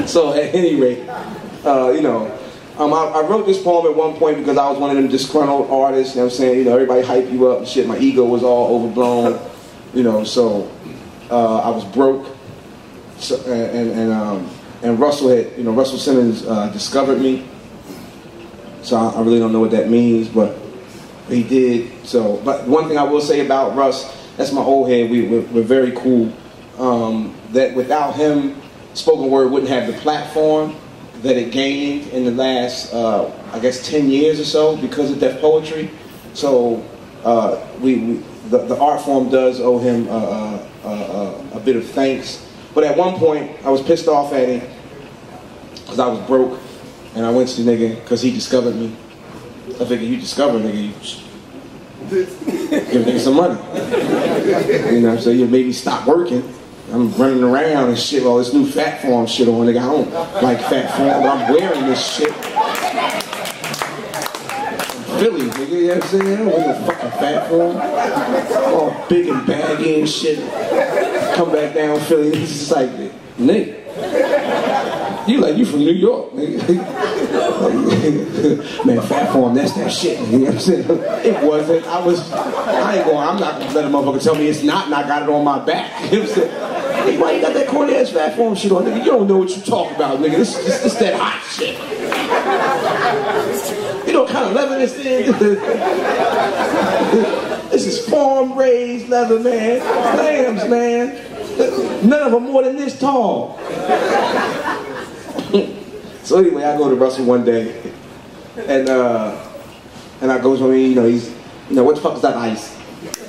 So at any rate, you know, I wrote this poem at one point because I was one of them disgruntled artists, you know what I'm saying? You know, everybody hype you up and shit. My ego was all overblown, you know, so I was broke. So, and Russell had, you know, Russell Simmons discovered me. So I really don't know what that means, but he did. So, but one thing I will say about Russ, that's my old head, we're very cool. That without him, spoken word wouldn't have the platform that it gained in the last, I guess, 10 years or so because of Def Poetry. So the art form does owe him a bit of thanks. But at one point, I was pissed off at him because I was broke, and I went to the nigga because he discovered me. I figured, you discovered nigga, you give nigga some money. You know what I'm saying? You made me stop working. I'm running around and shit with all this new fat form shit on, nigga. I don't like fat form, but I'm wearing this shit. Philly, nigga, you know what I'm saying? I don't wear no fucking fat form. All big and baggy and shit. Come back down Philly, it's just like, nigga. You from New York, nigga. Man, fat form, that's that shit, nigga. You know what I'm saying? It wasn't. I'm not gonna let a motherfucker tell me it's not, and I got it on my back. You know what I'm saying? Hey, why you got that corny ass fat form shit on, nigga? You don't know what you talk about, nigga. This that hot shit. You know what kind of leather this is? This is farm raised leather, man. Lambs, man. None of them more than this tall. So anyway, I go to Russell one day, and I go to him, you know, he's, you know, what the fuck is that ice?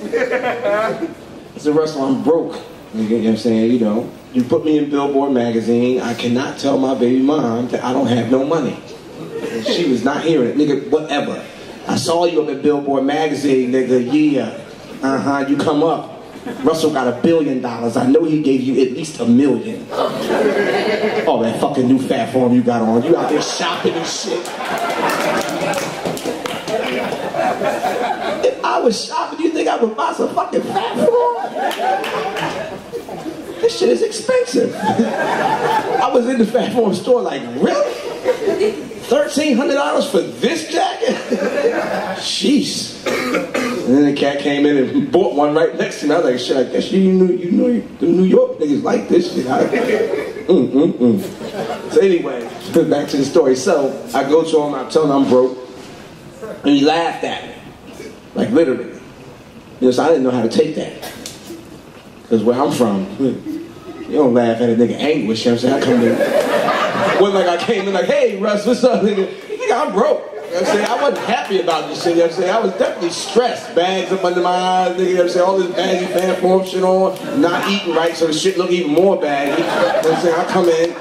I said, Russell, I'm broke. You know what I'm saying? You know, you put me in Billboard magazine. I cannot tell my baby mom that I don't have no money. And she was not hearing it, nigga. Whatever. I saw you up at Billboard magazine, nigga. Yeah. You come up. Russell got $1 billion. I know he gave you at least $1 million. Oh, that fucking new fat form you got on. You out there shopping and shit. If I was shopping, you think I would buy some fucking fat form? This shit is expensive. I was in the fat form store like, really? $1,300 for this jacket? Sheesh. And then the cat came in and bought one right next to me. I was like, shit, I guess you knew the New York niggas like this shit. So anyway, back to the story. So I go to him, I tell him I'm broke, and he laughed at me. Like literally. You know, so I didn't know how to take that. Because where I'm from, you don't laugh at a nigga anguish, you know what I'm saying? I come in, wasn't like I came in like, hey Russ, what's up, nigga? Nigga, I'm broke. You know what I'm saying? I wasn't happy about this shit, you know what I'm saying? I was definitely stressed. Bags up under my eyes, nigga, you know what I'm saying? All this baggy fan form shit on, not eating right, so the shit look even more baggy. You know what I'm saying? I come in,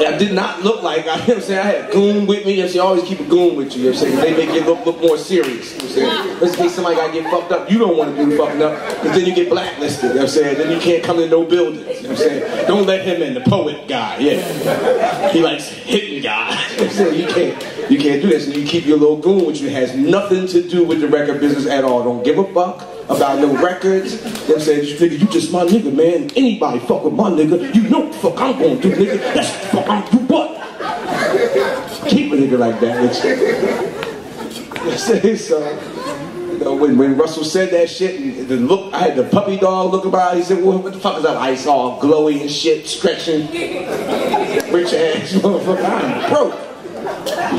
I did not look like, you know what I'm saying? I had a goon with me, you know what I'm saying? I always keep a goon with you, you know what I'm saying? They make you look more serious, you know what I'm saying? Just in case somebody got to get fucked up, you don't want to do fucking up, because then you get blacklisted, you know what I'm saying? Then you can't come in no buildings, you know what I'm saying? Don't let him in, the poet guy, yeah. He likes hitting guys, you know what I'm saying? You can't do this, and you keep your little goon with you. It has nothing to do with the record business at all. Don't give a fuck about no records. You know what I'm saying? Nigga, you just my nigga, man. Anybody fuck with my nigga, you know what the fuck I'm gonna do, nigga. That's the fuck I'm gonna do what? Keep a nigga like that. So, you know, when Russell said that shit, and the look, I had the puppy dog look about, he said, well, what the fuck is that ice all glowy and shit, stretching? Rich ass motherfucker, I'm broke.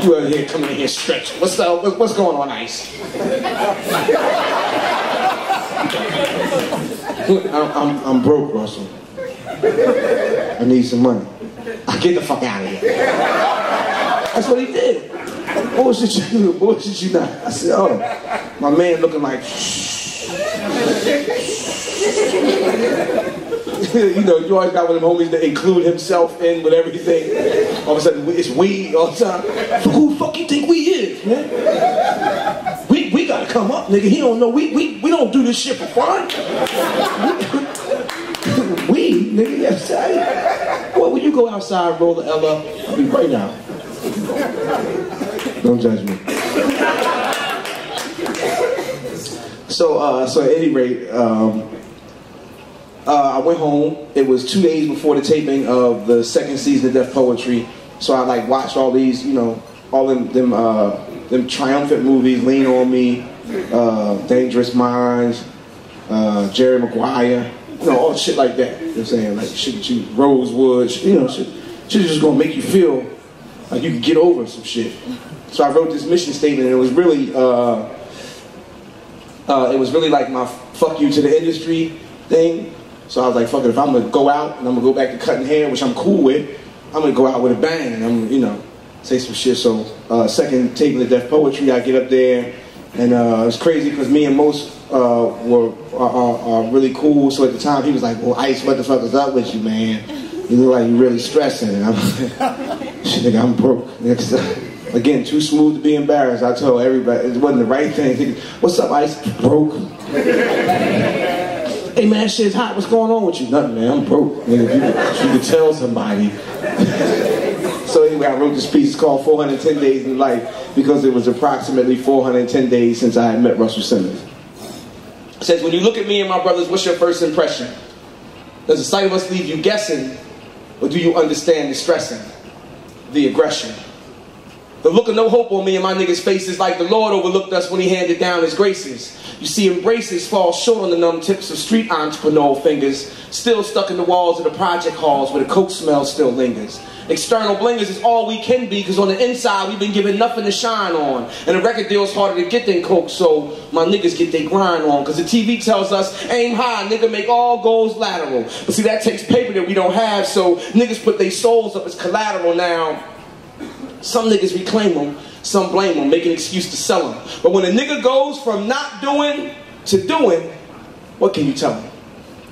You out here coming in here stretching. What's up? What's going on, Ice? I'm broke, Russell. I need some money. Get the fuck out of here. That's what he did. Bullshit you, bullshit you not. I said, oh, my man looking like you know, you always got one of them homies that include himself in with everything. All of a sudden, it's we all the time. Who the fuck you think we is, man? We gotta come up, nigga. He don't know. We don't do this shit for fun. We, nigga, yes, boy, when you go outside, roll the L up, I'll be right now. Don't judge me. So at any rate, I I went home. It was 2 days before the taping of the second season of Def Poetry. So I like watched all these, you know, all them triumphant movies, Lean on Me, Dangerous Minds, Jerry Maguire, you know, all shit like that. You know what I'm saying? Like shit, Rosewood, you know, shit just gonna make you feel like you can get over some shit. So I wrote this mission statement, and it was really like my fuck you to the industry thing. So I was like, fuck it, if I'm gonna go out and I'm gonna go back to cutting hair, which I'm cool with, I'm gonna go out with a bang and I'm gonna, you know, say some shit. So second taping of Def Poetry, I get up there, and it was crazy because me and Most are really cool. So at the time he was like, well, Ice, what the fuck is up with you, man? You look like you're really stressing. And I'm like, shit, nigga, I'm broke. Again, too smooth to be embarrassed. I told everybody it wasn't the right thing. What's up, Ice? Broke. Hey man, shit's hot. What's going on with you? Nothing, man. I'm broke. If you could tell somebody. So anyway, I wrote this piece. It's called 410 Days in Life because it was approximately 410 days since I had met Russell Simmons. It says, when you look at me and my brothers, what's your first impression? Does the sight of us leave you guessing, or do you understand the stressing, the aggression? The look of no hope on me and my niggas' faces like the Lord overlooked us when he handed down his graces. You see embraces fall short on the numb tips of street entrepreneurial fingers, still stuck in the walls of the project halls where the coke smell still lingers. External blingers is all we can be, because on the inside we've been given nothing to shine on. And the record deal's harder to get than coke, so my niggas get their grind on. Because the TV tells us, aim high, nigga, make all goals lateral. But see, that takes paper that we don't have, so niggas put their souls up as collateral now. Some niggas reclaim them, some blame them, make an excuse to sell them. But when a nigga goes from not doing to doing, what can you tell him?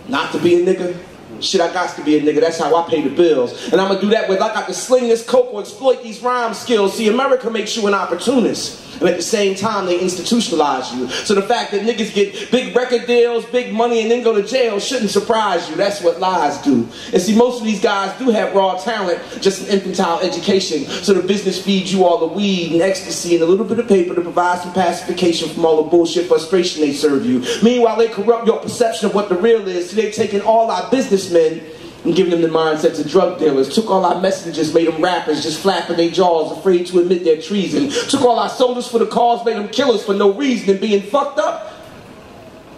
Not to be a nigga? Shit, I got to be a nigga. That's how I pay the bills. And I'm going to do that with, I got to sling this coke or exploit these rhyme skills. See, America makes you an opportunist. And at the same time, they institutionalize you. So the fact that niggas get big record deals, big money, and then go to jail shouldn't surprise you. That's what lies do. And see, most of these guys do have raw talent, just an infantile education. So the business feeds you all the weed and ecstasy and a little bit of paper to provide some pacification from all the bullshit frustration they serve you. Meanwhile, they corrupt your perception of what the real is. So they've taken all our businessmen and giving them the mindsets of drug dealers. Took all our messengers, made them rappers, just flapping their jaws, afraid to admit their treason. Took all our soldiers for the cause, made them killers for no reason, and being fucked up.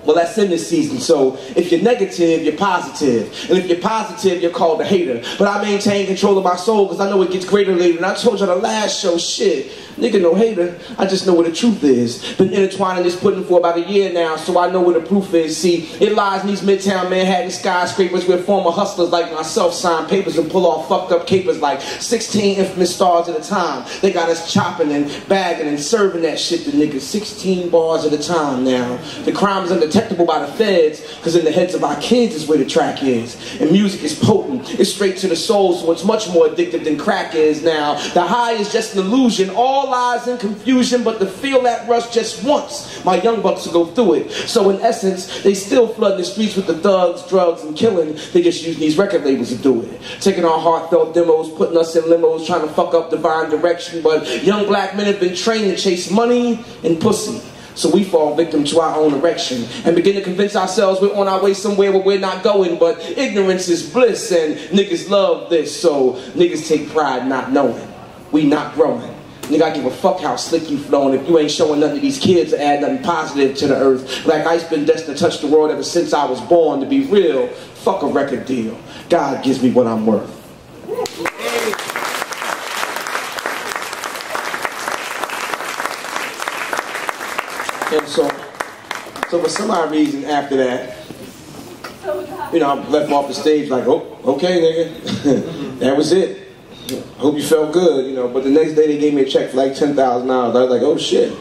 Well, that's in this season, so if you're negative, you're positive. And if you're positive, you're called a hater. But I maintain control of my soul because I know it gets greater later. And I told you on the last show, shit, nigga no hater, I just know what the truth is. Been intertwining this pudding for about a year now, so I know what the proof is. See, it lies in these Midtown Manhattan skyscrapers where former hustlers like myself sign papers and pull off fucked up capers like 16 infamous stars at a time. They got us chopping and bagging and serving that shit to niggas 16 bars at a time now. The crime is undetectable by the feds because in the heads of our kids is where the track is. And music is potent, it's straight to the soul, so it's much more addictive than crack is now. The high is just an illusion, all lies in confusion, but to feel that rush just once, my young bucks will go through it. So in essence, they still flood the streets with the thugs, drugs, and killing. They just use these record labels to do it. Taking our heartfelt demos, putting us in limos, trying to fuck up divine direction, but young black men have been trained to chase money and pussy. So we fall victim to our own erection and begin to convince ourselves we're on our way somewhere where we're not going, but ignorance is bliss and niggas love this, so niggas take pride not knowing. We not growing. Nigga, I give a fuck how slick you flowing if you ain't showing nothing to these kids to add nothing positive to the earth. Black Ice been destined to touch the world ever since I was born. To be real, fuck a record deal. God gives me what I'm worth. And so for some odd reason after that, you know, I left off the stage like, oh, okay, nigga, that was it. I hope you felt good, you know. But the next day they gave me a check for like $10,000. I was like, oh shit,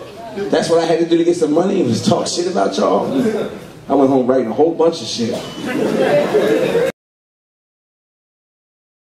that's what I had to do to get some money, was talk shit about y'all. I went home writing a whole bunch of shit.